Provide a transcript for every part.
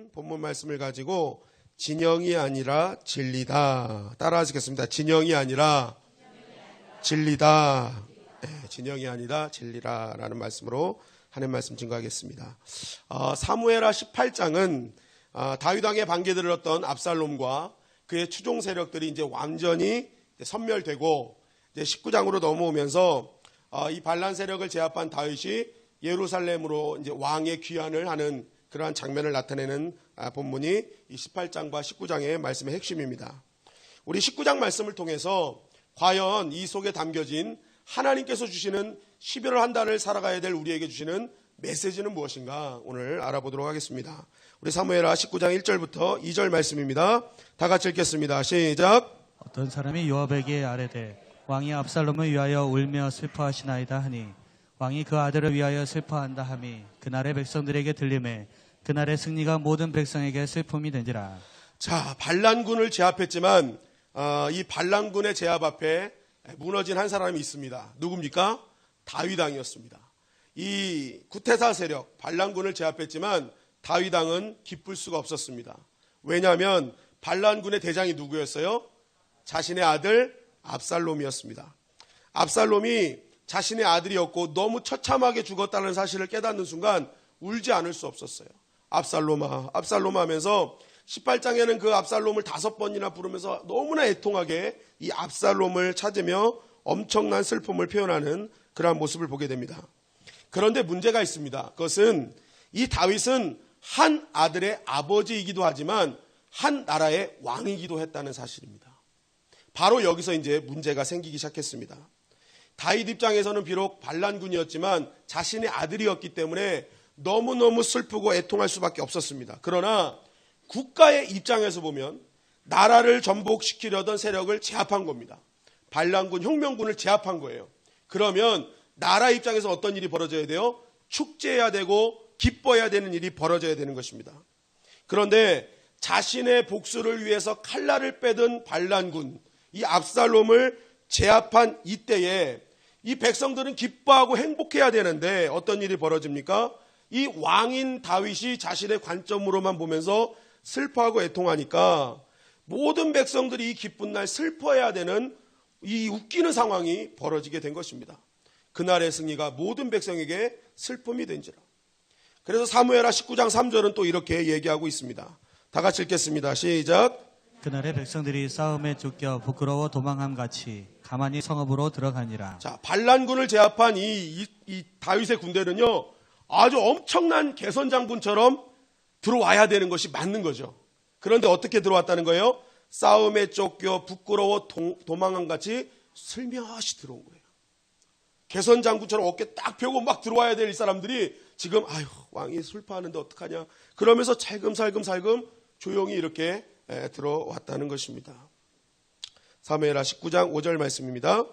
하는 본문 말씀을 가지고 진영이 아니라 진리다. 따라하시겠습니다. 진영이 아니라 진리다. 진영이 아니라 진리라라는 말씀으로 하나님 말씀 증거하겠습니다. 사무엘하 18장은 다윗 왕의 반기를 들었던 압살롬과 그의 추종 세력들이 이제 완전히 섬멸되고 이제 19장으로 넘어오면서 이 반란 세력을 제압한 다윗이 예루살렘으로 이제 왕의 귀환을 하는 그러한 장면을 나타내는 본문이 이 18장과 19장의 말씀의 핵심입니다. 우리 19장 말씀을 통해서 과연 이 속에 담겨진 하나님께서 주시는 11월 한 달을 살아가야 될 우리에게 주시는 메시지는 무엇인가 오늘 알아보도록 하겠습니다. 우리 사무엘하 19장 1절부터 2절 말씀입니다. 다 같이 읽겠습니다. 시작. 어떤 사람이 요압에게 아뢰되 왕이 압살롬을 위하여 울며 슬퍼하시나이다 하니 왕이 그 아들을 위하여 슬퍼한다 하니 그날의 백성들에게 들림에 그날의 승리가 모든 백성에게 슬픔이 된지라. 자, 반란군을 제압했지만 이 반란군의 제압 앞에 무너진 한 사람이 있습니다. 누굽니까? 다윗 왕이었습니다. 이 구테사 세력 반란군을 제압했지만 다윗 왕은 기쁠 수가 없었습니다. 왜냐하면 반란군의 대장이 누구였어요? 자신의 아들 압살롬이었습니다. 압살롬이 자신의 아들이었고 너무 처참하게 죽었다는 사실을 깨닫는 순간 울지 않을 수 없었어요. 압살롬아, 압살롬아 하면서 18장에는 그 압살롬을 5번이나 부르면서 너무나 애통하게 이 압살롬을 찾으며 엄청난 슬픔을 표현하는 그러한 모습을 보게 됩니다. 그런데 문제가 있습니다. 그것은 이 다윗은 한 아들의 아버지이기도 하지만 한 나라의 왕이기도 했다는 사실입니다. 바로 여기서 이제 문제가 생기기 시작했습니다. 다윗 입장에서는 비록 반란군이었지만 자신의 아들이었기 때문에 너무너무 슬프고 애통할 수밖에 없었습니다. 그러나 국가의 입장에서 보면 나라를 전복시키려던 세력을 제압한 겁니다. 반란군, 혁명군을 제압한 거예요. 그러면 나라 입장에서 어떤 일이 벌어져야 돼요? 축제해야 되고 기뻐해야 되는 일이 벌어져야 되는 것입니다. 그런데 자신의 복수를 위해서 칼날을 빼든 반란군, 이 압살롬을 제압한 이때에 이 백성들은 기뻐하고 행복해야 되는데 어떤 일이 벌어집니까? 이 왕인 다윗이 자신의 관점으로만 보면서 슬퍼하고 애통하니까 모든 백성들이 이 기쁜 날 슬퍼해야 되는 이 웃기는 상황이 벌어지게 된 것입니다. 그날의 승리가 모든 백성에게 슬픔이 된지라. 그래서 사무엘하 19장 3절은 또 이렇게 얘기하고 있습니다. 다 같이 읽겠습니다. 시작. 그날의 백성들이 싸움에 쫓겨 부끄러워 도망함 같이 가만히 성읍으로 들어가니라. 자, 반란군을 제압한 이 다윗의 군대는요, 아주 엄청난 개선장군처럼 들어와야 되는 것이 맞는 거죠. 그런데 어떻게 들어왔다는 거예요? 싸움에 쫓겨 부끄러워 도망함 같이 슬며시 들어온 거예요. 개선장군처럼 어깨 딱 펴고 막 들어와야 될 이 사람들이 지금 아유 왕이 슬퍼하는데 어떡하냐 그러면서 살금살금 조용히 이렇게 들어왔다는 것입니다. 사무엘하 19장 5절 말씀입니다.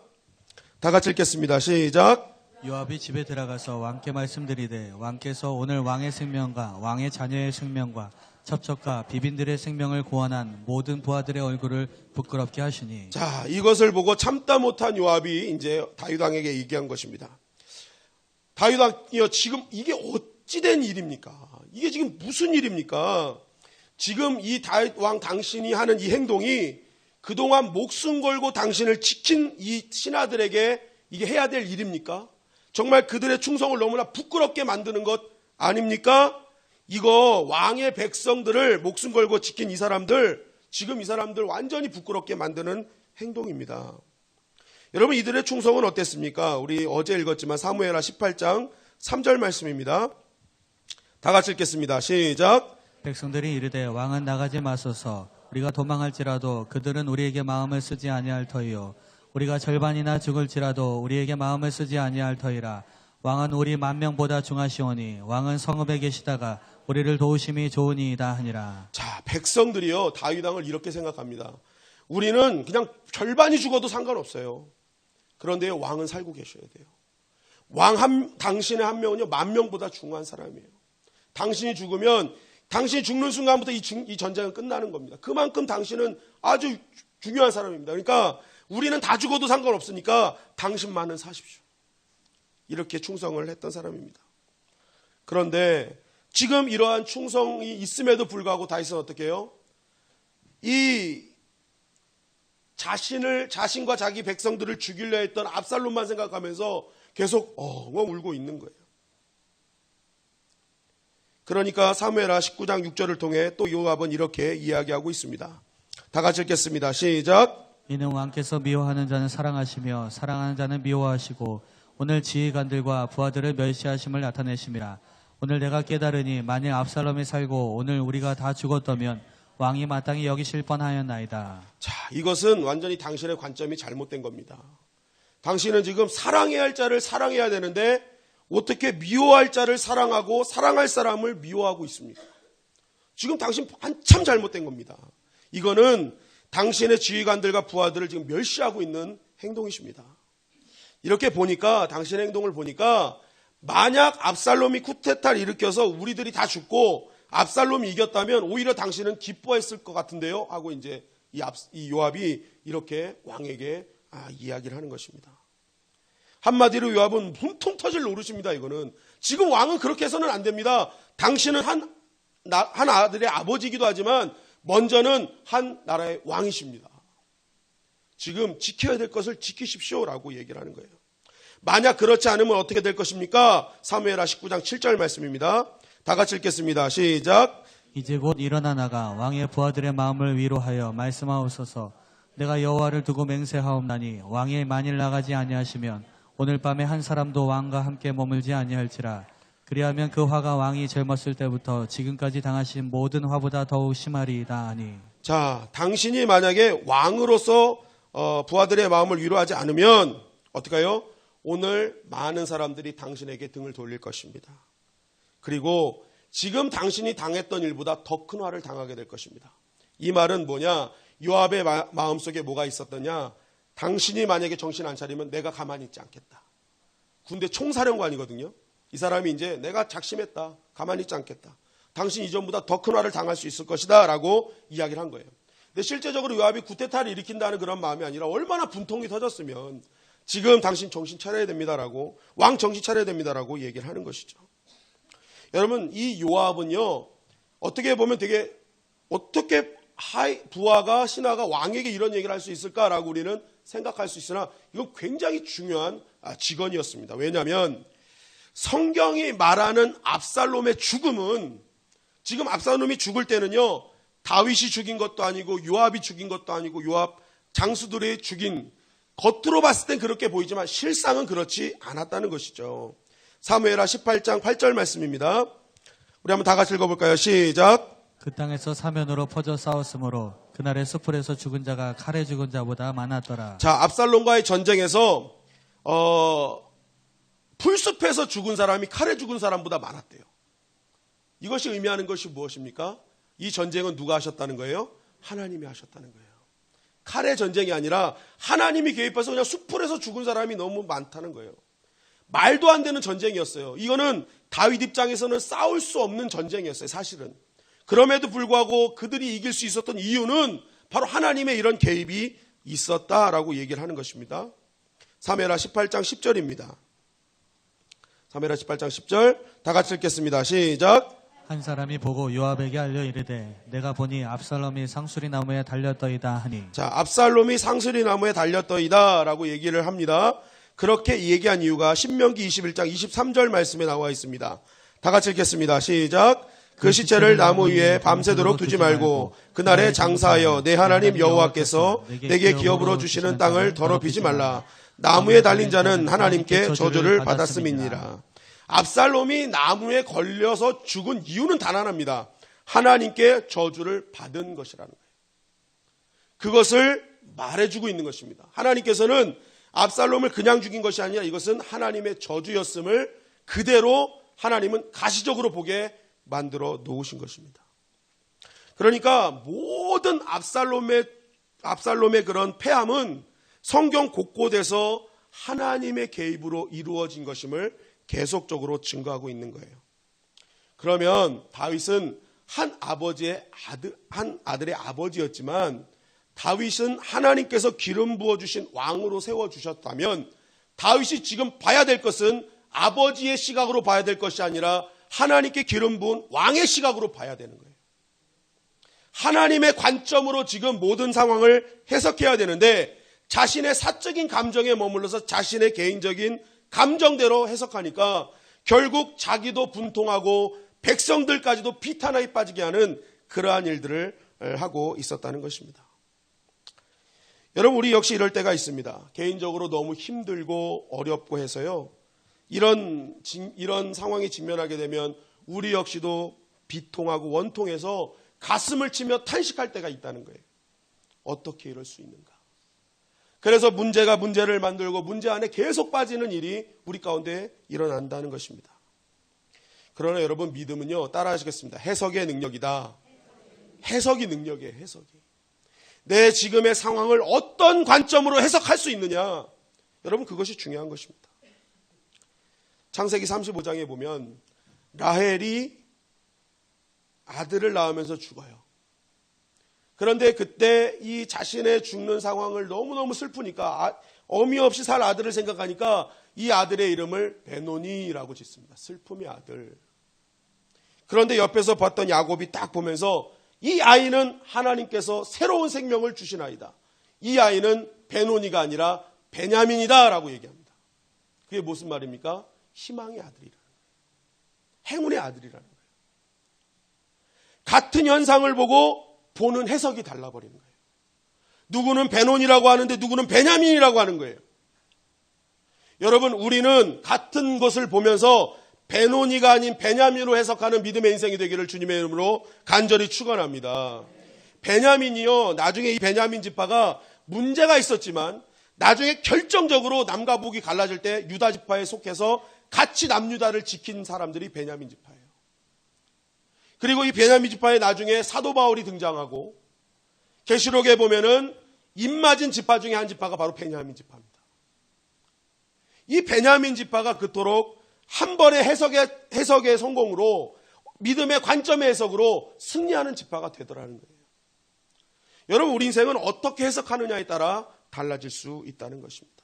다 같이 읽겠습니다. 시작. 요압이 집에 들어가서 왕께 말씀드리되 왕께서 오늘 왕의 생명과 왕의 자녀의 생명과 첩첩과 비빈들의 생명을 구원한 모든 부하들의 얼굴을 부끄럽게 하시니. 자, 이것을 보고 참다 못한 요압이 이제 다윗 왕에게 얘기한 것입니다. 다윗 왕이요, 지금 이게 어찌된 일입니까? 이게 지금 무슨 일입니까? 지금 이 다윗 왕 당신이 하는 이 행동이 그동안 목숨 걸고 당신을 지킨 이 신하들에게 이게 해야 될 일입니까? 정말 그들의 충성을 너무나 부끄럽게 만드는 것 아닙니까? 이거 왕의 백성들을 목숨 걸고 지킨 이 사람들, 지금 이 사람들 완전히 부끄럽게 만드는 행동입니다. 여러분, 이들의 충성은 어땠습니까? 우리 어제 읽었지만 사무엘하 18장 3절 말씀입니다. 다 같이 읽겠습니다. 시작. 백성들이 이르되 왕은 나가지 마소서. 우리가 도망할지라도 그들은 우리에게 마음을 쓰지 아니할 터이요 우리가 절반이나 죽을지라도 우리에게 마음을 쓰지 아니할 터이라. 왕은 우리 10,000명보다 중하시오니 왕은 성읍에 계시다가 우리를 도우심이 좋으니이다 하니라. 자, 백성들이요 다윗 왕을 이렇게 생각합니다. 우리는 그냥 절반이 죽어도 상관없어요. 그런데 왕은 살고 계셔야 돼요. 당신의 한 명은요 10,000명보다 중한 사람이에요. 당신이 죽으면 당신이 죽는 순간부터 이 전쟁은 끝나는 겁니다. 그만큼 당신은 아주 중요한 사람입니다. 그러니까 우리는 다 죽어도 상관없으니까 당신만은 사십시오. 이렇게 충성을 했던 사람입니다. 그런데 지금 이러한 충성이 있음에도 불구하고 다윗은 어떻게 해요? 이 자신과 자기 백성들을 죽이려 했던 압살롬만 생각하면서 계속 엉엉 울고 있는 거예요. 그러니까 사무엘하 19장 6절을 통해 또 요압은 이렇게 이야기하고 있습니다. 다 같이 읽겠습니다. 시작. 이는 왕께서 미워하는 자는 사랑하시며 사랑하는 자는 미워하시고 오늘 지휘관들과 부하들을 멸시하심을 나타내심이라. 오늘 내가 깨달으니 만일 압살롬이 살고 오늘 우리가 다 죽었다면 왕이 마땅히 여기실 뻔하였나이다. 자, 이것은 완전히 당신의 관점이 잘못된 겁니다. 당신은 지금 사랑해야 할 자를 사랑해야 되는데 어떻게 미워할 자를 사랑하고 사랑할 사람을 미워하고 있습니까? 지금 당신 한참 잘못된 겁니다. 이거는 당신의 지휘관들과 부하들을 지금 멸시하고 있는 행동이십니다. 이렇게 보니까 당신의 행동을 보니까 만약 압살롬이 쿠데타를 일으켜서 우리들이 다 죽고 압살롬이 이겼다면 오히려 당신은 기뻐했을 것 같은데요 하고 이제 이 요압이 이렇게 왕에게 이야기를 하는 것입니다. 한마디로 요압은 분통 터질 노릇입니다. 이거는 지금 왕은 그렇게 해서는 안 됩니다. 당신은 한 아들의 아버지이기도 하지만 먼저는 한 나라의 왕이십니다. 지금 지켜야 될 것을 지키십시오라고 얘기를 하는 거예요. 만약 그렇지 않으면 어떻게 될 것입니까? 사무엘하 19장 7절 말씀입니다. 다 같이 읽겠습니다. 시작. 이제 곧 일어나 나가 왕의 부하들의 마음을 위로하여 말씀하옵소서. 내가 여호와를 두고 맹세하옵나니 왕이 만일 나가지 아니하시면 오늘 밤에 한 사람도 왕과 함께 머물지 아니할지라. 그리하면 그 화가 왕이 젊었을 때부터 지금까지 당하신 모든 화보다 더욱 심하리이다 하니. 자, 당신이 만약에 왕으로서 부하들의 마음을 위로하지 않으면 어떡해요? 오늘 많은 사람들이 당신에게 등을 돌릴 것입니다. 그리고 지금 당신이 당했던 일보다 더 큰 화를 당하게 될 것입니다. 이 말은 뭐냐? 요압의 마음속에 뭐가 있었더냐? 당신이 만약에 정신 안 차리면 내가 가만히 있지 않겠다. 군대 총사령관이거든요. 이 사람이 이제 내가 작심했다. 가만히 있지 않겠다. 당신 이전보다 더 큰 화를 당할 수 있을 것이다 라고 이야기를 한 거예요. 근데 실제적으로 요압이 쿠데타를 일으킨다는 그런 마음이 아니라 얼마나 분통이 터졌으면 지금 당신 정신 차려야 됩니다라고, 왕 정신 차려야 됩니다라고 얘기를 하는 것이죠. 여러분, 이 요압은요, 어떻게 보면 되게 어떻게 부하가 신하가 왕에게 이런 얘기를 할 수 있을까라고 우리는 생각할 수 있으나 이건 굉장히 중요한 직원이었습니다. 왜냐하면 성경이 말하는 압살롬의 죽음은, 지금 압살롬이 죽을 때는요, 다윗이 죽인 것도 아니고 요압이 죽인 것도 아니고 요압 장수들이 죽인, 겉으로 봤을 땐 그렇게 보이지만 실상은 그렇지 않았다는 것이죠. 사무엘하 18장 8절 말씀입니다. 우리 한번 다 같이 읽어볼까요? 시작. 그 땅에서 사면으로 퍼져 싸웠으므로 그날의 숲풀에서 죽은 자가 칼에 죽은 자보다 많았더라. 자, 압살롬과의 전쟁에서 풀숲에서 죽은 사람이 칼에 죽은 사람보다 많았대요. 이것이 의미하는 것이 무엇입니까? 이 전쟁은 누가 하셨다는 거예요? 하나님이 하셨다는 거예요. 칼의 전쟁이 아니라 하나님이 개입해서 그냥 숲풀에서 죽은 사람이 너무 많다는 거예요. 말도 안 되는 전쟁이었어요. 이거는 다윗 입장에서는 싸울 수 없는 전쟁이었어요, 사실은. 그럼에도 불구하고 그들이 이길 수 있었던 이유는 바로 하나님의 이런 개입이 있었다라고 얘기를 하는 것입니다. 사무엘하 18장 10절입니다. 사무엘하 18장 10절 다 같이 읽겠습니다. 시작. 한 사람이 보고 요압에게 알려 이르되 내가 보니 압살롬이 상수리 나무에 달렸더이다 하니. 자, 압살롬이 상수리 나무에 달렸더이다 라고 얘기를 합니다. 그렇게 얘기한 이유가 신명기 21장 23절 말씀에 나와 있습니다. 다 같이 읽겠습니다. 시작. 그 시체를 나무 위에 밤새도록 두지 말고 그날에 장사하여 내 하나님 여호와께서 내게 기업으로 주시는 땅을 더럽히지 말라. 나무에 달린 자는 하나님께 저주를 받았음이니라. 압살롬이 나무에 걸려서 죽은 이유는 단 하나입니다. 하나님께 저주를 받은 것이라는 거예요. 그것을 말해주고 있는 것입니다. 하나님께서는 압살롬을 그냥 죽인 것이 아니라 이것은 하나님의 저주였음을 그대로 하나님은 가시적으로 보게 만들어 놓으신 것입니다. 그러니까 모든 압살롬의 그런 패함은 성경 곳곳에서 하나님의 개입으로 이루어진 것임을 계속적으로 증거하고 있는 거예요. 그러면 다윗은 한 아들의 아버지였지만 다윗은 하나님께서 기름 부어주신 왕으로 세워주셨다면 다윗이 지금 봐야 될 것은 아버지의 시각으로 봐야 될 것이 아니라 하나님께 기름 부은 왕의 시각으로 봐야 되는 거예요. 하나님의 관점으로 지금 모든 상황을 해석해야 되는데 자신의 사적인 감정에 머물러서 자신의 개인적인 감정대로 해석하니까 결국 자기도 분통하고 백성들까지도 비탄하게 빠지게 하는 그러한 일들을 하고 있었다는 것입니다. 여러분, 우리 역시 이럴 때가 있습니다. 개인적으로 너무 힘들고 어렵고 해서요, 이런 상황에 직면하게 되면 우리 역시도 비통하고 원통해서 가슴을 치며 탄식할 때가 있다는 거예요. 어떻게 이럴 수 있는가? 그래서 문제가 문제를 만들고 문제 안에 계속 빠지는 일이 우리 가운데 일어난다는 것입니다. 그러나 여러분, 믿음은요, 따라하시겠습니다. 해석의 능력이다. 해석이 능력이에요. 해석이. 내 지금의 상황을 어떤 관점으로 해석할 수 있느냐, 여러분, 그것이 중요한 것입니다. 창세기 35장에 보면 라헬이 아들을 낳으면서 죽어요. 그런데 그때 이 자신의 죽는 상황을 너무너무 슬프니까 어미 없이 살 아들을 생각하니까 이 아들의 이름을 베노니라고 짓습니다. 슬픔의 아들. 그런데 옆에서 봤던 야곱이 딱 보면서 이 아이는 하나님께서 새로운 생명을 주신 아이다. 이 아이는 베노니가 아니라 베냐민이다 라고 얘기합니다. 그게 무슨 말입니까? 희망의 아들이라는 거예요. 행운의 아들이라는 거예요. 같은 현상을 보고 보는 해석이 달라버리는 거예요. 누구는 베논이라고 하는데 누구는 베냐민이라고 하는 거예요. 여러분, 우리는 같은 것을 보면서 베논이가 아닌 베냐민으로 해석하는 믿음의 인생이 되기를 주님의 이름으로 간절히 축원합니다. 베냐민이요, 나중에 이 베냐민 지파가 문제가 있었지만 나중에 결정적으로 남과 북이 갈라질 때 유다 지파에 속해서 같이 남유다를 지킨 사람들이 베냐민 지파예요. 그리고 이 베냐민 지파에 나중에 사도 바울이 등장하고 계시록에 보면은 입맞은 지파 중에 한 지파가 바로 베냐민 지파입니다. 이 베냐민 지파가 그토록 한 번의 해석의 성공으로 믿음의 관점의 해석으로 승리하는 지파가 되더라는 거예요. 여러분, 우리 인생은 어떻게 해석하느냐에 따라 달라질 수 있다는 것입니다.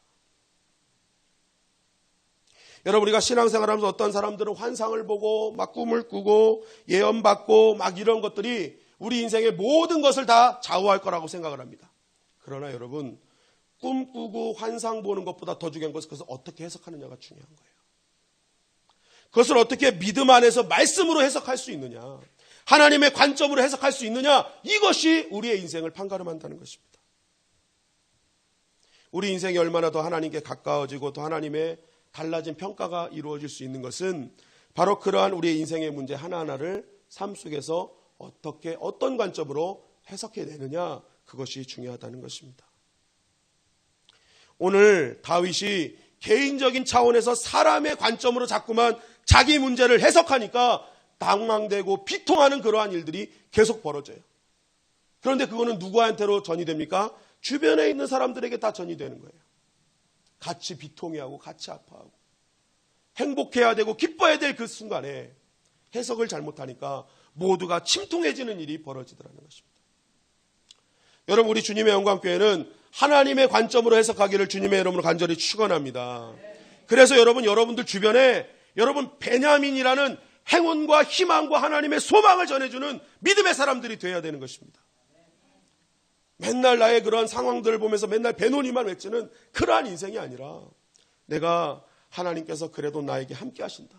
여러분, 우리가 신앙생활하면서 어떤 사람들은 환상을 보고 막 꿈을 꾸고 예언받고 막 이런 것들이 우리 인생의 모든 것을 다 좌우할 거라고 생각을 합니다. 그러나 여러분, 꿈꾸고 환상 보는 것보다 더 중요한 것은 그것을 어떻게 해석하느냐가 중요한 거예요. 그것을 어떻게 믿음 안에서 말씀으로 해석할 수 있느냐, 하나님의 관점으로 해석할 수 있느냐, 이것이 우리의 인생을 판가름한다는 것입니다. 우리 인생이 얼마나 더 하나님께 가까워지고 더 하나님의 달라진 평가가 이루어질 수 있는 것은 바로 그러한 우리의 인생의 문제 하나하나를 삶 속에서 어떻게 어떤 관점으로 해석해내느냐, 그것이 중요하다는 것입니다. 오늘 다윗이 개인적인 차원에서 사람의 관점으로 자꾸만 자기 문제를 해석하니까 당황되고 비통하는 그러한 일들이 계속 벌어져요. 그런데 그거는 누구한테로 전이 됩니까? 주변에 있는 사람들에게 다 전이 되는 거예요. 같이 비통해하고 같이 아파하고 행복해야 되고 기뻐야 될 그 순간에 해석을 잘못하니까 모두가 침통해지는 일이 벌어지더라는 것입니다. 여러분, 우리 주님의 영광교회는 하나님의 관점으로 해석하기를 주님의 이름으로 간절히 축원합니다. 그래서 여러분들 주변에 여러분 베냐민이라는 행운과 희망과 하나님의 소망을 전해주는 믿음의 사람들이 되어야 되는 것입니다. 맨날 나의 그런 상황들을 보면서 맨날 베노니만 외치는 그러한 인생이 아니라 내가 하나님께서 그래도 나에게 함께 하신다,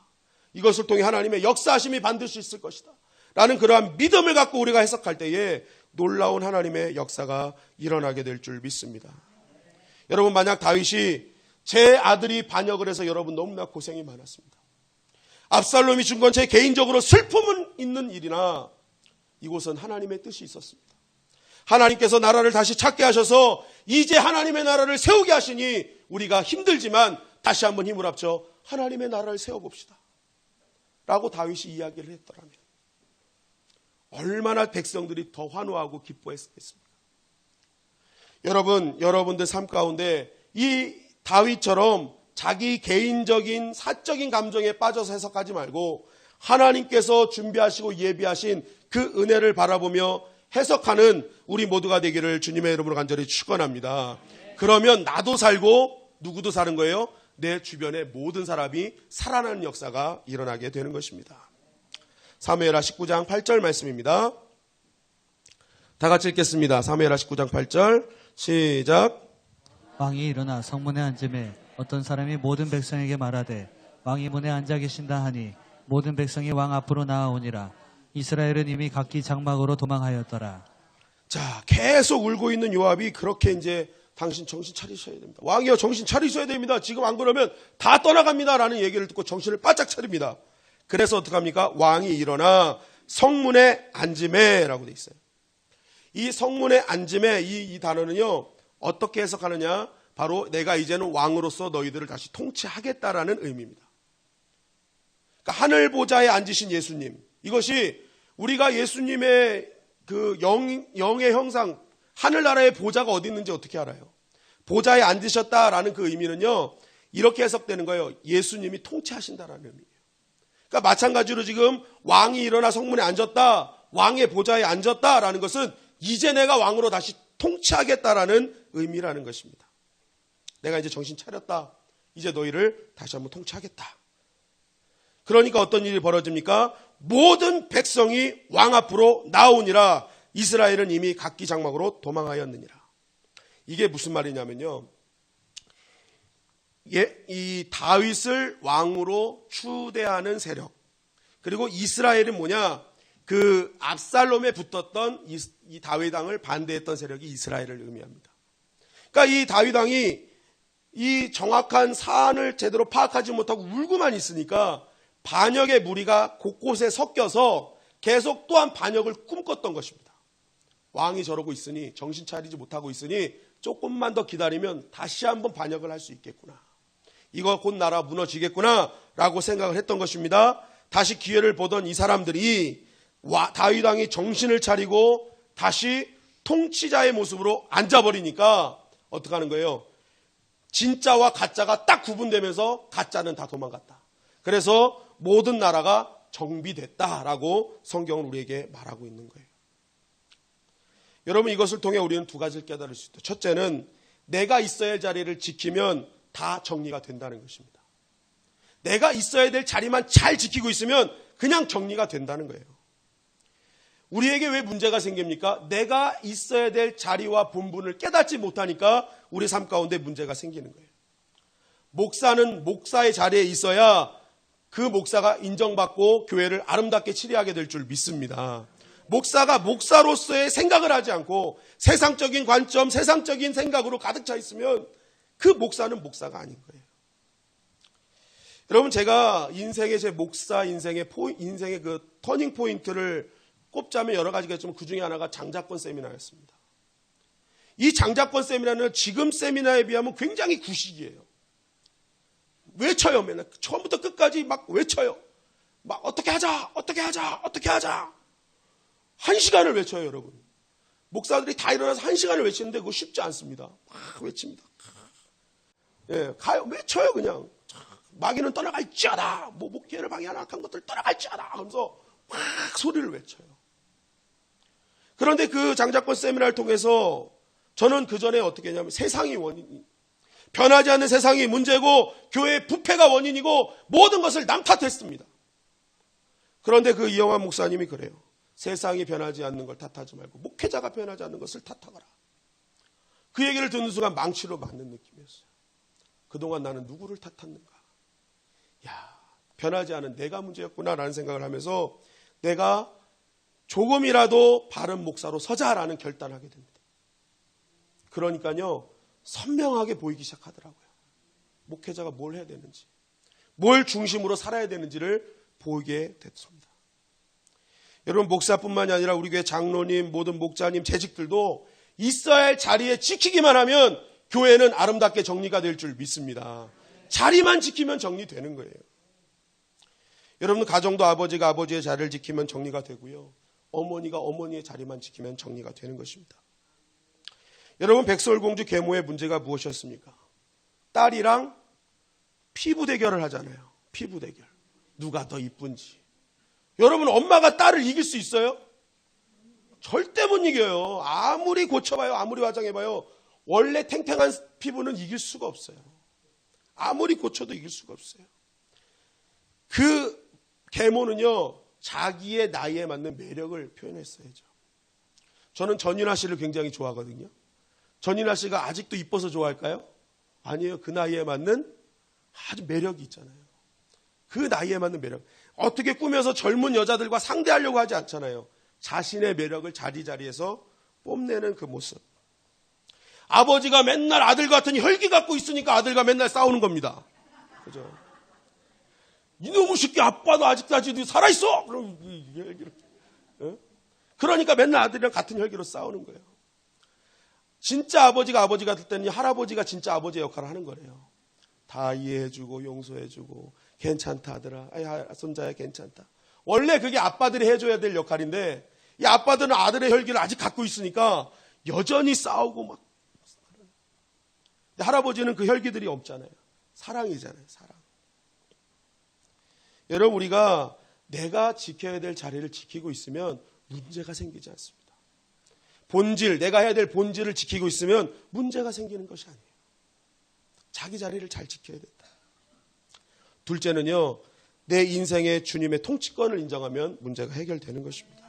이것을 통해 하나님의 역사하심이 반드시 있을 것이다 라는 그러한 믿음을 갖고 우리가 해석할 때에 놀라운 하나님의 역사가 일어나게 될 줄 믿습니다. 여러분, 만약 다윗이 제 아들이 반역을 해서 여러분 너무나 고생이 많았습니다. 압살롬이 준 건 제 개인적으로 슬픔은 있는 일이나 이곳은 하나님의 뜻이 있었습니다. 하나님께서 나라를 다시 찾게 하셔서 이제 하나님의 나라를 세우게 하시니 우리가 힘들지만 다시 한번 힘을 합쳐 하나님의 나라를 세워봅시다 라고 다윗이 이야기를 했더라면 얼마나 백성들이 더 환호하고 기뻐했겠습니까? 여러분들 삶 가운데 이 다윗처럼 자기 개인적인 사적인 감정에 빠져서 해석하지 말고 하나님께서 준비하시고 예비하신 그 은혜를 바라보며 해석하는 우리 모두가 되기를 주님의 이름으로 간절히 축원합니다. 그러면 나도 살고 누구도 사는 거예요? 내 주변의 모든 사람이 살아나는 역사가 일어나게 되는 것입니다. 사무엘하 19장 8절 말씀입니다. 다 같이 읽겠습니다. 사무엘하 19장 8절 시작. 왕이 일어나 성문에 앉음에 어떤 사람이 모든 백성에게 말하되 왕이 문에 앉아 계신다 하니 모든 백성이 왕 앞으로 나아오니라. 이스라엘은 이미 각기 장막으로 도망하였더라. 자, 계속 울고 있는 요압이 그렇게 이제 당신 정신 차리셔야 됩니다. 왕이여 정신 차리셔야 됩니다. 지금 안 그러면 다 떠나갑니다. 라는 얘기를 듣고 정신을 바짝 차립니다. 그래서 어떡합니까? 왕이 일어나 성문에 앉음에 라고 돼 있어요. 이 성문에 앉음에 이 단어는요, 어떻게 해석하느냐? 바로 내가 이제는 왕으로서 너희들을 다시 통치하겠다라는 의미입니다. 그러니까 하늘 보좌에 앉으신 예수님, 이것이 우리가 예수님의 그 영의 형상, 하늘나라의 보좌가 어디 있는지 어떻게 알아요? 보좌에 앉으셨다라는 그 의미는요, 이렇게 해석되는 거예요. 예수님이 통치하신다라는 의미예요. 그러니까 마찬가지로 지금 왕이 일어나 성문에 앉았다, 왕의 보좌에 앉았다라는 것은 이제 내가 왕으로 다시 통치하겠다라는 의미라는 것입니다. 내가 이제 정신 차렸다. 이제 너희를 다시 한번 통치하겠다. 그러니까 어떤 일이 벌어집니까? 모든 백성이 왕 앞으로 나오니라. 이스라엘은 이미 각기 장막으로 도망하였느니라. 이게 무슨 말이냐면요, 이 다윗을 왕으로 추대하는 세력, 그리고 이스라엘은 뭐냐, 그 압살롬에 붙었던 이 다윗왕을 반대했던 세력이 이스라엘을 의미합니다. 그러니까 이 다윗왕이 이 정확한 사안을 제대로 파악하지 못하고 울고만 있으니까 반역의 무리가 곳곳에 섞여서 계속 또한 반역을 꿈꿨던 것입니다. 왕이 저러고 있으니, 정신 차리지 못하고 있으니 조금만 더 기다리면 다시 한번 반역을 할 수 있겠구나. 이거 곧 나라 무너지겠구나 라고 생각을 했던 것입니다. 다시 기회를 보던 이 사람들이 다윗 왕이 정신을 차리고 다시 통치자의 모습으로 앉아버리니까 어떡하는 거예요? 진짜와 가짜가 딱 구분되면서 가짜는 다 도망갔다. 그래서 모든 나라가 정비됐다라고 성경은 우리에게 말하고 있는 거예요. 여러분, 이것을 통해 우리는 두 가지를 깨달을 수 있다. 첫째는 내가 있어야 할 자리를 지키면 다 정리가 된다는 것입니다. 내가 있어야 될 자리만 잘 지키고 있으면 그냥 정리가 된다는 거예요. 우리에게 왜 문제가 생깁니까? 내가 있어야 될 자리와 본분을 깨닫지 못하니까 우리 삶 가운데 문제가 생기는 거예요. 목사는 목사의 자리에 있어야 그 목사가 인정받고 교회를 아름답게 치리하게 될 줄 믿습니다. 목사가 목사로서의 생각을 하지 않고 세상적인 관점, 세상적인 생각으로 가득 차 있으면 그 목사는 목사가 아닌 거예요. 여러분, 제가 인생의 제 목사 인생의 그 터닝 포인트를 꼽자면 여러 가지가 있지만 그 중에 하나가 장자권 세미나였습니다. 이 장자권 세미나는 지금 세미나에 비하면 굉장히 구식이에요. 외쳐요. 맨날 처음부터 끝까지 막 외쳐요. 막 어떻게 하자. 1시간을 외쳐요, 여러분. 목사들이 다 일어나서 1시간을 외치는데 그거 쉽지 않습니다. 막 외칩니다. 예, 가요. 외쳐요, 그냥. 마귀는 떠나갈지어다. 목회를 방해하는 악한 것들 떠나갈지어다. 하면서 막 소리를 외쳐요. 그런데 그 장자권 세미나를 통해서 저는 그 전에 어떻게 했냐면 세상이 원인이, 변하지 않는 세상이 문제고 교회의 부패가 원인이고 모든 것을 남 탓했습니다. 그런데 그 이영환 목사님이 그래요. 세상이 변하지 않는 걸 탓하지 말고 목회자가 변하지 않는 것을 탓하거라. 그 얘기를 듣는 순간 망치로 맞는 느낌이었어요. 그동안 나는 누구를 탓했는가? 야, 변하지 않은 내가 문제였구나라는 생각을 하면서 내가 조금이라도 바른 목사로 서자라는 결단을 하게 됩니다. 그러니까요, 선명하게 보이기 시작하더라고요. 목회자가 뭘 해야 되는지, 뭘 중심으로 살아야 되는지를 보이게 됐습니다. 여러분, 목사뿐만이 아니라 우리 교회 장로님, 모든 목자님, 재직들도 있어야 할 자리에 지키기만 하면 교회는 아름답게 정리가 될 줄 믿습니다. 자리만 지키면 정리되는 거예요. 여러분, 가정도 아버지가 아버지의 자리를 지키면 정리가 되고요. 어머니가 어머니의 자리만 지키면 정리가 되는 것입니다. 여러분, 백설공주 계모의 문제가 무엇이었습니까? 딸이랑 피부 대결을 하잖아요. 피부 대결. 누가 더 이쁜지. 여러분, 엄마가 딸을 이길 수 있어요? 절대 못 이겨요. 아무리 고쳐봐요. 아무리 화장해봐요. 원래 탱탱한 피부는 이길 수가 없어요. 아무리 고쳐도 이길 수가 없어요. 그 계모는요, 자기의 나이에 맞는 매력을 표현했어야죠. 저는 전인화 씨를 굉장히 좋아하거든요. 전인화 씨가 아직도 이뻐서 좋아할까요? 아니에요. 그 나이에 맞는 아주 매력이 있잖아요. 그 나이에 맞는 매력. 어떻게 꾸며서 젊은 여자들과 상대하려고 하지 않잖아요. 자신의 매력을 자리자리에서 뽐내는 그 모습. 아버지가 맨날 아들 같은 혈기 갖고 있으니까 아들과 맨날 싸우는 겁니다. 그죠? 이놈의 새끼 아빠도 아직까지도 살아있어! 그럼 그러니까 맨날 아들이랑 같은 혈기로 싸우는 거예요. 진짜 아버지가 아버지 같을 때는 할아버지가 진짜 아버지의 역할을 하는 거래요. 다 이해해주고 용서해주고 괜찮다 아들아. 손자야 괜찮다. 원래 그게 아빠들이 해줘야 될 역할인데 이 아빠들은 아들의 혈기를 아직 갖고 있으니까 여전히 싸우고 막. 할아버지는 그 혈기들이 없잖아요. 사랑이잖아요. 사랑. 여러분 우리가 내가 지켜야 될 자리를 지키고 있으면 문제가 생기지 않습니다. 본질, 내가 해야 될 본질을 지키고 있으면 문제가 생기는 것이 아니에요. 자기 자리를 잘 지켜야 된다. 둘째는요, 내 인생의 주님의 통치권을 인정하면 문제가 해결되는 것입니다.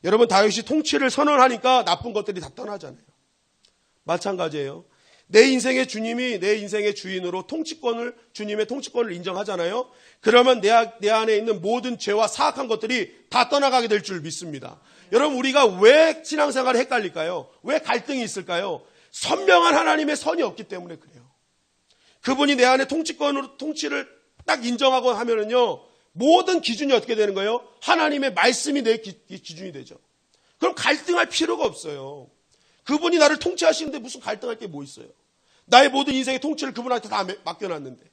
여러분 다윗이 통치를 선언하니까 나쁜 것들이 다 떠나잖아요. 마찬가지예요. 내 인생의 주님이 내 인생의 주인으로 주님의 통치권을 인정하잖아요. 그러면 내 안에 있는 모든 죄와 사악한 것들이 다 떠나가게 될 줄 믿습니다. 여러분 우리가 왜 신앙생활에 헷갈릴까요? 왜 갈등이 있을까요? 선명한 하나님의 선이 없기 때문에 그래요. 그분이 내 안에 통치를 딱 인정하고 하면은요, 모든 기준이 어떻게 되는 거예요? 하나님의 말씀이 내 기준이 되죠. 그럼 갈등할 필요가 없어요. 그분이 나를 통치하시는데 무슨 갈등할 게 뭐 있어요? 나의 모든 인생의 통치를 그분한테 다 맡겨놨는데.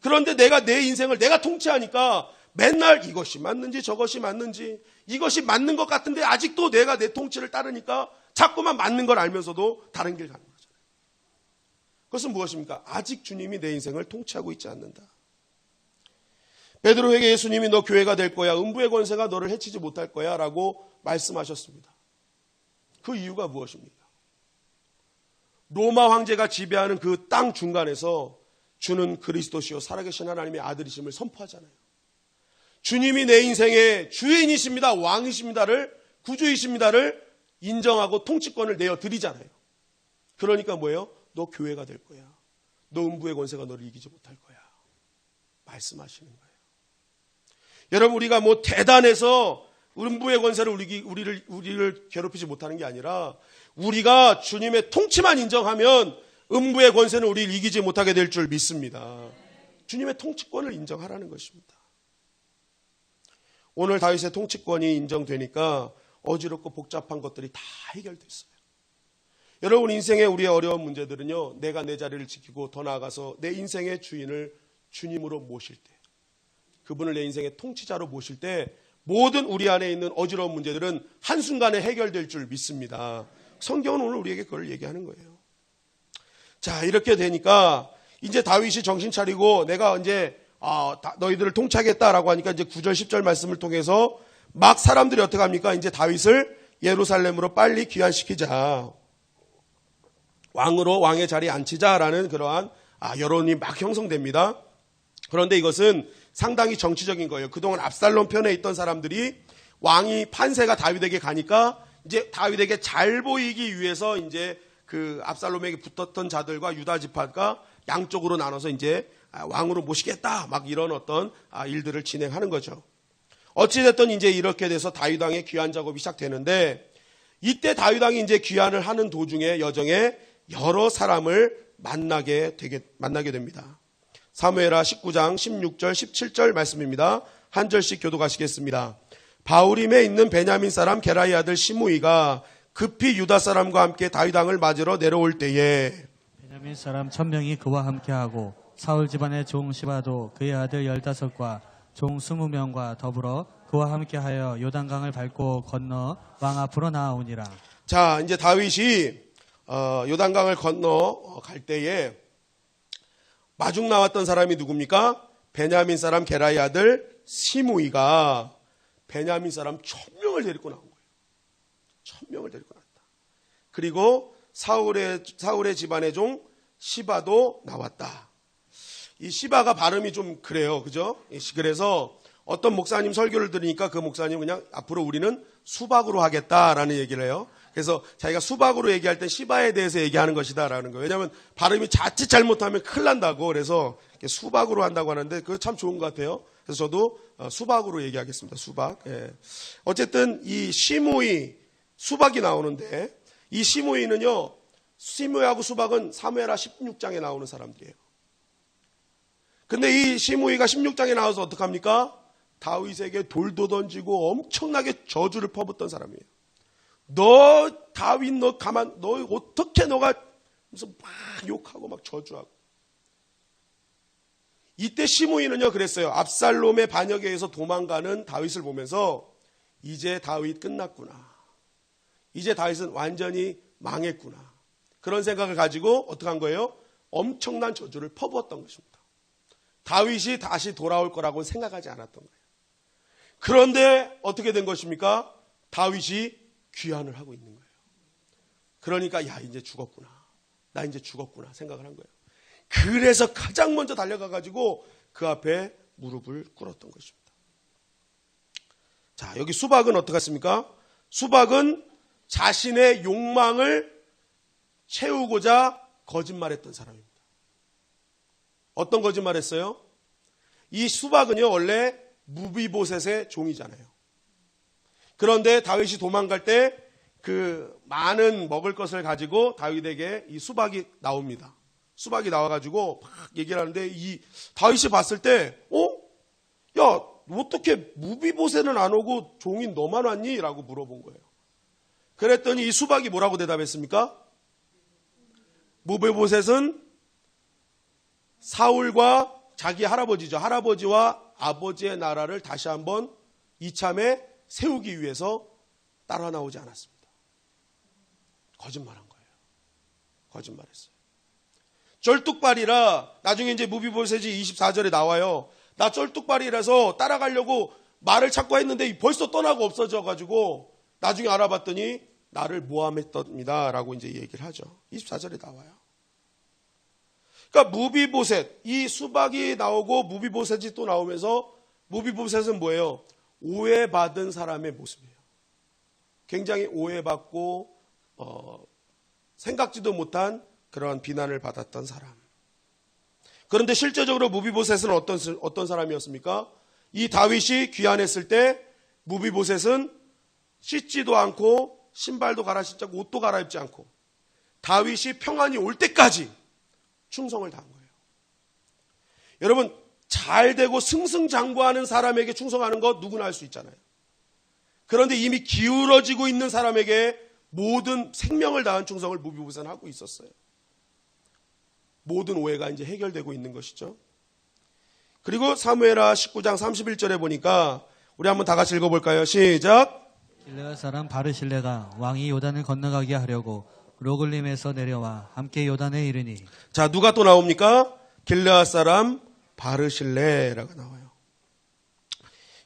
그런데 내가 내 인생을 내가 통치하니까 맨날 이것이 맞는지 저것이 맞는지 이것이 맞는 것 같은데 아직도 내가 내 통치를 따르니까 자꾸만 맞는 걸 알면서도 다른 길 가는 거잖아요. 그것은 무엇입니까? 아직 주님이 내 인생을 통치하고 있지 않는다. 베드로에게 예수님이 너 교회가 될 거야. 음부의 권세가 너를 해치지 못할 거야 라고 말씀하셨습니다. 그 이유가 무엇입니까? 로마 황제가 지배하는 그 땅 중간에서 주는 그리스도시요 살아계신 하나님의 아들이심을 선포하잖아요. 주님이 내 인생의 주인이십니다. 왕이십니다를 구주이십니다를 인정하고 통치권을 내어드리잖아요. 그러니까 뭐예요? 너 교회가 될 거야. 너 음부의 권세가 너를 이기지 못할 거야. 말씀하시는 거예요. 여러분 우리가 뭐 대단해서 음부의 권세를 우리를 괴롭히지 못하는 게 아니라 우리가 주님의 통치만 인정하면 음부의 권세는 우리를 이기지 못하게 될 줄 믿습니다. 주님의 통치권을 인정하라는 것입니다. 오늘 다윗의 통치권이 인정되니까 어지럽고 복잡한 것들이 다 해결됐어요. 여러분 인생의 우리의 어려운 문제들은요, 내가 내 자리를 지키고 더 나아가서 내 인생의 주인을 주님으로 모실 때, 그분을 내 인생의 통치자로 모실 때 모든 우리 안에 있는 어지러운 문제들은 한순간에 해결될 줄 믿습니다. 성경은 오늘 우리에게 그걸 얘기하는 거예요. 자, 이렇게 되니까 이제 다윗이 정신 차리고 내가 이제 너희들을 통치하겠다라고 하니까 이제 9절 10절 말씀을 통해서 막 사람들이 어떻게 합니까? 이제 다윗을 예루살렘으로 빨리 귀환시키자. 왕의 자리에 앉히자라는 그러한 여론이 막 형성됩니다. 그런데 이것은 상당히 정치적인 거예요. 그동안 압살롬 편에 있던 사람들이 왕이 판세가 다윗에게 가니까 이제 다윗에게 잘 보이기 위해서 이제 그 압살롬에게 붙었던 자들과 유다 지파가 양쪽으로 나눠서 이제 왕으로 모시겠다 막 이런 어떤 일들을 진행하는 거죠. 어찌됐든 이제 이렇게 돼서 다윗 왕의 귀환 작업이 시작되는데 이때 다윗 왕이 이제 귀환을 하는 도중에 여정에 여러 사람을 만나게 됩니다. 사무엘하 19장 16절 17절 말씀입니다. 한 절씩 교독하시겠습니다. 바울임에 있는 베냐민 사람 게라의 아들 시므이가 급히 유다 사람과 함께 다윗 왕을 맞으러 내려올 때에 베냐민 사람 1000명이 그와 함께하고 사울 집안의 종 시바도 그의 아들 15과 종 20명과 더불어 그와 함께하여 요단강을 밟고 건너 왕 앞으로 나아오니라. 자, 이제 다윗이 요단강을 건너 갈 때에 마중 나왔던 사람이 누굽니까? 베냐민 사람 게라의 아들 시므이가 베냐민 사람 1000명을 데리고 나온 거예요. 1000명을 데리고 나왔다. 그리고 사울의 집안의 종 시바도 나왔다. 이 시바가 발음이 좀 그래요. 그죠? 그래서 어떤 목사님 설교를 들으니까 그 목사님 그냥 앞으로 우리는 수박으로 하겠다라는 얘기를 해요. 그래서 자기가 수박으로 얘기할 때 시바에 대해서 얘기하는 것이다라는 거예요. 왜냐하면 발음이 자칫 잘못하면 큰일 난다고, 그래서 수박으로 한다고 하는데 그거 참 좋은 것 같아요. 그래서 저도 수박으로 얘기하겠습니다. 수박. 예. 어쨌든 이 시므이, 수박이 나오는데 이 시므이는요, 시므이하고 수박은 사무엘하 16장에 나오는 사람들이에요. 근데 이 시므이가 16장에 나와서 어떡합니까? 다윗에게 돌도 던지고 엄청나게 저주를 퍼붓던 사람이에요. 너 다윗 너 어떻게 너가 무슨 막 욕하고 막 저주하고. 이때 시므이는요 그랬어요. 압살롬의 반역에 의해서 도망가는 다윗을 보면서 이제 다윗 끝났구나. 이제 다윗은 완전히 망했구나. 그런 생각을 가지고 어떻게 한 거예요? 엄청난 저주를 퍼부었던 것입니다. 다윗이 다시 돌아올 거라고 생각하지 않았던 거예요. 그런데 어떻게 된 것입니까? 다윗이 귀환을 하고 있는 거예요. 그러니까 야 이제 죽었구나. 나 이제 죽었구나 생각을 한 거예요. 그래서 가장 먼저 달려가가지고 그 앞에 무릎을 꿇었던 것입니다. 자, 여기 수박은 어떻습니까? 수박은 자신의 욕망을 채우고자 거짓말했던 사람입니다. 어떤 거짓말했어요? 이 수박은요 원래 무비보셋의 종이잖아요. 그런데 다윗이 도망갈 때 그 많은 먹을 것을 가지고 다윗에게 이 수박이 나옵니다. 수박이 나와가지고 막 얘기를 하는데 이 다윗이 봤을 때 야 어떻게 무비보셋은 안 오고 종인 너만 왔니? 라고 물어본 거예요. 그랬더니 이 수박이 뭐라고 대답했습니까? 무비보셋은 사울과 자기 할아버지죠. 할아버지와 아버지의 나라를 다시 한번 이참에 세우기 위해서 따라 나오지 않았습니다. 거짓말한 거예요. 거짓말했어요. 쩔뚝발이라 나중에 이제 무비보셋이 24절에 나와요. 나 쩔뚝발이라서 따라가려고 말을 찾고 했는데 벌써 떠나고 없어져가지고 나중에 알아봤더니 나를 모함했답니다. 라고 이제 얘기를 하죠. 24절에 나와요. 그러니까 무비보셋, 이 수박이 나오고 무비보셋이 또 나오면서 무비보셋은 뭐예요? 오해받은 사람의 모습이에요. 굉장히 오해받고 생각지도 못한 그러한 비난을 받았던 사람. 그런데 실제적으로 무비보셋은 어떤 사람이었습니까? 이 다윗이 귀환했을 때 무비보셋은 씻지도 않고 신발도 갈아 신지 않고 옷도 갈아입지 않고 다윗이 평안이 올 때까지 충성을 다한 거예요. 여러분 잘 되고 승승장구하는 사람에게 충성하는 것 누구나 할 수 있잖아요. 그런데 이미 기울어지고 있는 사람에게 모든 생명을 다한 충성을 무비보셋은 하고 있었어요. 모든 오해가 이제 해결되고 있는 것이죠. 그리고 사무엘하 19장 31절에 보니까 우리 한번 다 같이 읽어볼까요? 시작. 길르앗 사람 바르실레가 왕이 요단을 건너가게 하려고 로글림에서 내려와 함께 요단에 이르니. 자, 누가 또 나옵니까? 길르앗 사람 바르실레라고 나와요.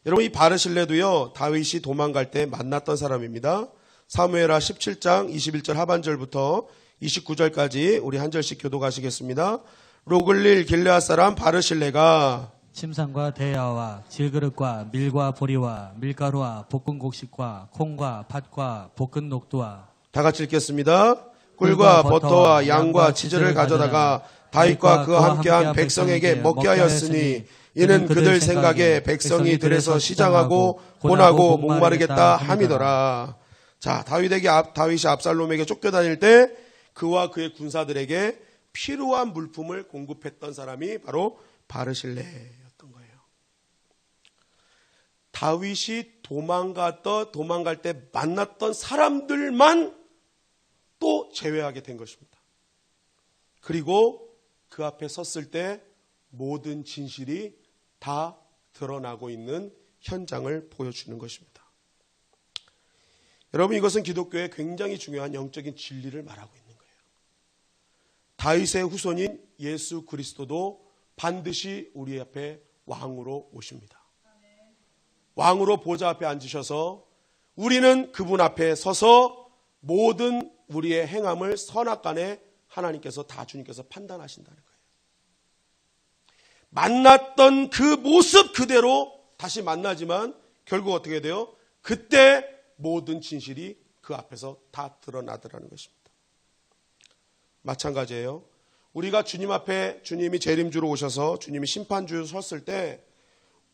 여러분 이 바르실레도요 다윗이 도망갈 때 만났던 사람입니다. 사무엘하 17장 21절 하반절부터 29절까지 우리 한 절씩 교독하시겠습니다. 로글릴 길르앗 사람 바르실레가 침상과 대야와 질그릇과 밀과 보리와 밀가루와 볶은 곡식과 콩과 팥과 볶은 녹두와 다 같이 읽겠습니다. 꿀과 버터와 양과 치즈를 가져다가 다윗과 그와 함께한 백성에게 먹게 하였으니 이는 그들 생각에 백성이 들에서 시장하고 고나고 목마르겠다 함이더라. 자, 다윗이 압살롬에게 쫓겨다닐 때 그와 그의 군사들에게 필요한 물품을 공급했던 사람이 바로 바르실레였던 거예요. 다윗이 도망갈 때 만났던 사람들만 또 제외하게 된 것입니다. 그리고 그 앞에 섰을 때 모든 진실이 다 드러나고 있는 현장을 보여주는 것입니다. 여러분 이것은 기독교의 굉장히 중요한 영적인 진리를 말하고 있는 거예요. 다윗의 후손인 예수 그리스도도 반드시 우리 앞에 왕으로 오십니다. 왕으로 보좌 앞에 앉으셔서 우리는 그분 앞에 서서 모든 우리의 행함을 선악간에 하나님께서 다 주님께서 판단하신다는 거예요. 만났던 그 모습 그대로 다시 만나지만 결국 어떻게 돼요? 그때 모든 진실이 그 앞에서 다 드러나더라는 것입니다. 마찬가지예요. 우리가 주님 앞에 주님이 재림주로 오셔서 주님이 심판주로 섰을 때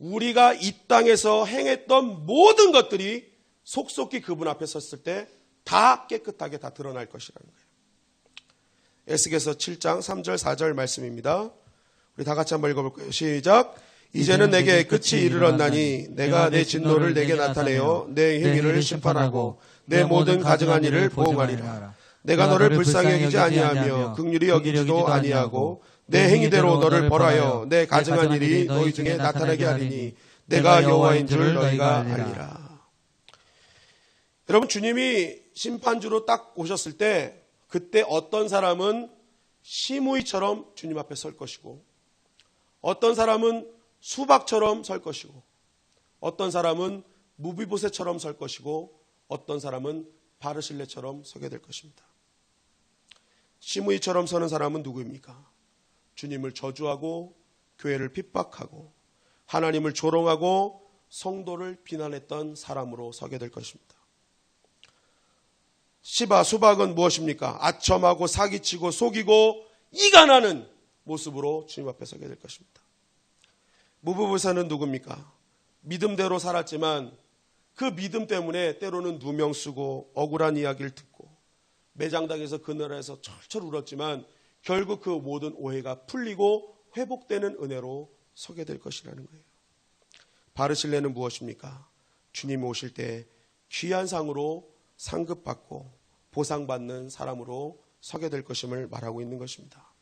우리가 이 땅에서 행했던 모든 것들이 속속히 그분 앞에 섰을 때 다 깨끗하게 다 드러날 것이라는 거예요. 에스겔서 7장 3절 4절 말씀입니다. 우리 다 같이 한번 읽어볼까요? 시작. 이제는 내게 끝이 이르렀나니 내가 내 진노를 내게 나타내어 내 행위를 심판하고 내 모든 가증한 일을 보응하리라. 내가 너를 불쌍히 여기지 아니하며 긍휼히 여기지도 아니하고 내 행위대로 너를 벌하여 내 가증한 일이 너희 중에 나타나게 하리니 내가 여호와인 줄 너희가 알리라. 여러분, 주님이 심판주로 딱 오셨을 때 그때 어떤 사람은 시므이처럼 주님 앞에 설 것이고 어떤 사람은 수박처럼 설 것이고 어떤 사람은 무비보셋처럼 설 것이고 어떤 사람은 바르실레처럼 서게 될 것입니다. 시므이처럼 서는 사람은 누구입니까? 주님을 저주하고 교회를 핍박하고 하나님을 조롱하고 성도를 비난했던 사람으로 서게 될 것입니다. 수박은 무엇입니까? 아첨하고 사기치고 속이고 이간하는 모습으로 주님 앞에 서게 될 것입니다. 무비보셋은 누굽니까? 믿음대로 살았지만 그 믿음 때문에 때로는 누명 쓰고 억울한 이야기를 듣고 매장당에서 그 나라에서 철철 울었지만 결국 그 모든 오해가 풀리고 회복되는 은혜로 서게 될 것이라는 거예요. 바르실레는 무엇입니까? 주님이 오실 때 귀한 상으로 상급받고 보상받는 사람으로 서게 될 것임을 말하고 있는 것입니다.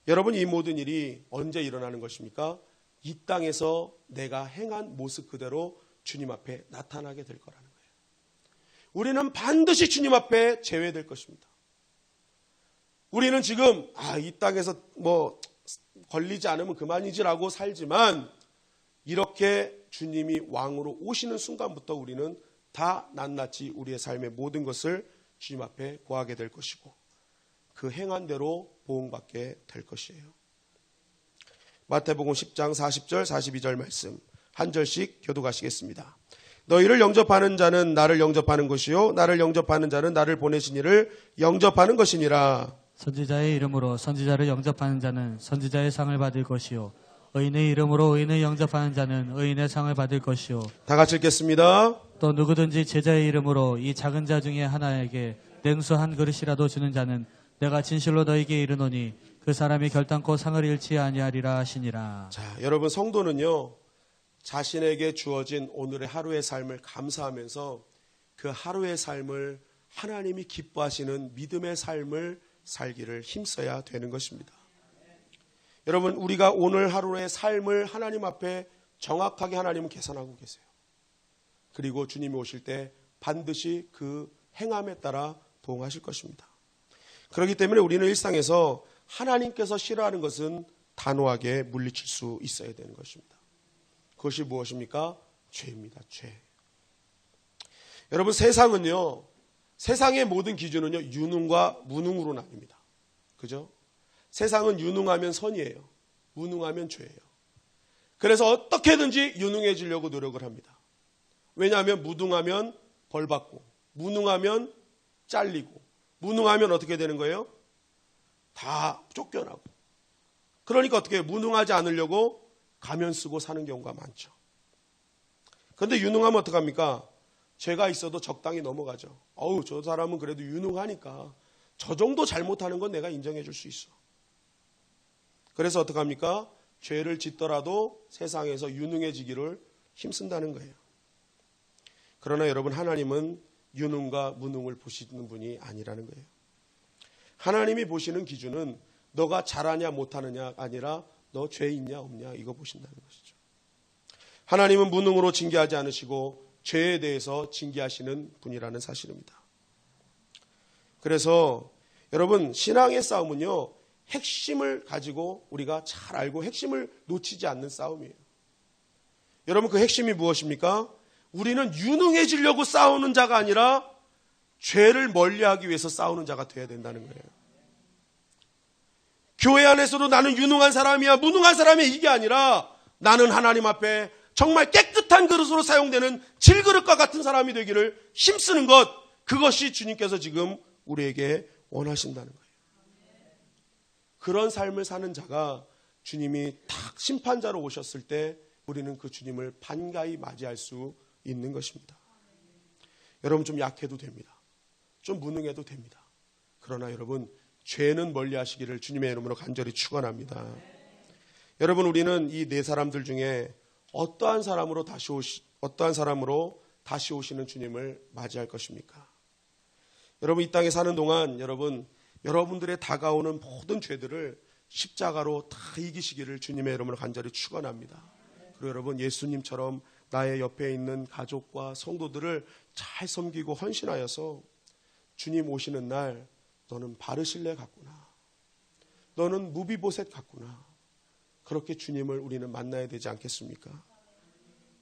여러분, 이 모든 일이 언제 일어나는 것입니까? 이 땅에서 내가 행한 모습 그대로 주님 앞에 나타나게 될 거라는 거예요. 우리는 반드시 주님 앞에 제외될 것입니다. 우리는 지금 이 땅에서 걸리지 않으면 그만이지라고 살지만 이렇게 주님이 왕으로 오시는 순간부터 우리는 다 낱낱이 우리의 삶의 모든 것을 주님 앞에 고하게 될 것이고 그 행한 대로 보응받게 될 것이에요. 마태복음 10장 40절 42절 말씀 한 절씩 교독하시겠습니다. 너희를 영접하는 자는 나를 영접하는 것이요 나를 영접하는 자는 나를 보내신 이를 영접하는 것이니라. 선지자의 이름으로 선지자를 영접하는 자는 선지자의 상을 받을 것이요 의인의 이름으로 의인을 영접하는 자는 의인의 상을 받을 것이요. 다 같이 읽겠습니다. 또 누구든지 제자의 이름으로 이 작은 자 중에 하나에게 냉수 한 그릇이라도 주는 자는 내가 진실로 너희에게 이르노니 그 사람이 결단코 상을 잃지 아니하리라 하시니라. 자, 여러분, 성도는요 자신에게 주어진 오늘의 하루의 삶을 감사하면서 그 하루의 삶을 하나님이 기뻐하시는 믿음의 삶을 살기를 힘써야 되는 것입니다. 여러분, 우리가 오늘 하루의 삶을 하나님 앞에 정확하게 하나님은 계산하고 계세요. 그리고 주님이 오실 때 반드시 그 행함에 따라 보응하실 것입니다. 그렇기 때문에 우리는 일상에서 하나님께서 싫어하는 것은 단호하게 물리칠 수 있어야 되는 것입니다. 그것이 무엇입니까? 죄입니다. 죄. 여러분, 세상은요, 세상의 모든 기준은요, 유능과 무능으로 나뉩니다. 그죠? 세상은 유능하면 선이에요. 무능하면 죄예요. 그래서 어떻게든지 유능해지려고 노력을 합니다. 왜냐하면 무능하면 벌받고, 무능하면 잘리고, 무능하면 어떻게 되는 거예요? 다 쫓겨나고. 그러니까 어떻게 해요? 무능하지 않으려고 가면 쓰고 사는 경우가 많죠. 그런데 유능하면 어떡합니까? 죄가 있어도 적당히 넘어가죠. 저 사람은 그래도 유능하니까 저 정도 잘못하는 건 내가 인정해 줄 수 있어. 그래서 어떡합니까? 죄를 짓더라도 세상에서 유능해지기를 힘쓴다는 거예요. 그러나 여러분, 하나님은 유능과 무능을 보시는 분이 아니라는 거예요. 하나님이 보시는 기준은 너가 잘하냐 못하느냐가 아니라 너 죄 있냐 없냐 이거 보신다는 것이죠. 하나님은 무능으로 징계하지 않으시고 죄에 대해서 징계하시는 분이라는 사실입니다. 그래서 여러분, 신앙의 싸움은요, 핵심을 가지고 우리가 잘 알고 핵심을 놓치지 않는 싸움이에요. 여러분, 그 핵심이 무엇입니까? 우리는 유능해지려고 싸우는 자가 아니라 죄를 멀리하기 위해서 싸우는 자가 되어야 된다는 거예요. 교회 안에서도 나는 유능한 사람이야, 무능한 사람이야 이게 아니라 나는 하나님 앞에 정말 깨끗한 그릇으로 사용되는 질그릇과 같은 사람이 되기를 힘쓰는 것, 그것이 주님께서 지금 우리에게 원하신다는 거예요. 그런 삶을 사는 자가 주님이 딱 심판자로 오셨을 때 우리는 그 주님을 반가이 맞이할 수 있는 것입니다. 여러분, 좀 약해도 됩니다. 좀 무능해도 됩니다. 그러나 여러분, 죄는 멀리 하시기를 주님의 이름으로 간절히 축원합니다. 여러분, 우리는 이 네 사람들 중에 어떠한 사람으로 다시 오시는 주님을 맞이할 것입니까? 여러분, 이 땅에 사는 동안 여러분들의 다가오는 모든 죄들을 십자가로 다 이기시기를 주님의 이름으로 간절히 축원합니다. 그리고 여러분, 예수님처럼 나의 옆에 있는 가족과 성도들을 잘 섬기고 헌신하여서 주님 오시는 날 너는 바르실레 같구나, 너는 무비보셋 같구나, 그렇게 주님을 우리는 만나야 되지 않겠습니까?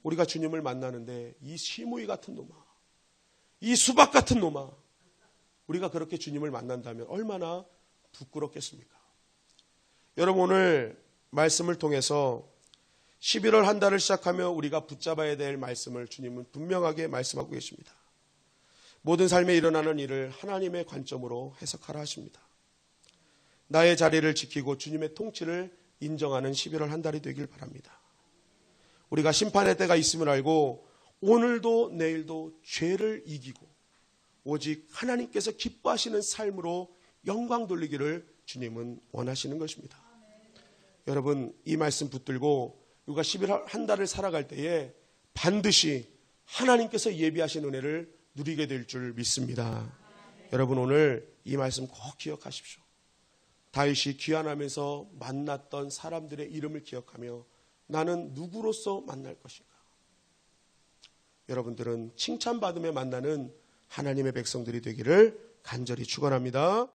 우리가 주님을 만나는데 이 시무이 같은 놈아, 이 수박 같은 놈아, 우리가 그렇게 주님을 만난다면 얼마나 부끄럽겠습니까? 여러분, 오늘 말씀을 통해서 11월 한 달을 시작하며 우리가 붙잡아야 될 말씀을 주님은 분명하게 말씀하고 계십니다. 모든 삶에 일어나는 일을 하나님의 관점으로 해석하라 하십니다. 나의 자리를 지키고 주님의 통치를 인정하는 11월 한 달이 되길 바랍니다. 우리가 심판의 때가 있음을 알고 오늘도 내일도 죄를 이기고 오직 하나님께서 기뻐하시는 삶으로 영광 돌리기를 주님은 원하시는 것입니다. 여러분, 이 말씀 붙들고 우리가 11월 한 달을 살아갈 때에 반드시 하나님께서 예비하신 은혜를 누리게 될 줄 믿습니다. 여러분, 오늘 이 말씀 꼭 기억하십시오. 다윗이 귀환하면서 만났던 사람들의 이름을 기억하며 나는 누구로서 만날 것인가? 여러분들은 칭찬받으며 만나는 하나님의 백성들이 되기를 간절히 축원합니다.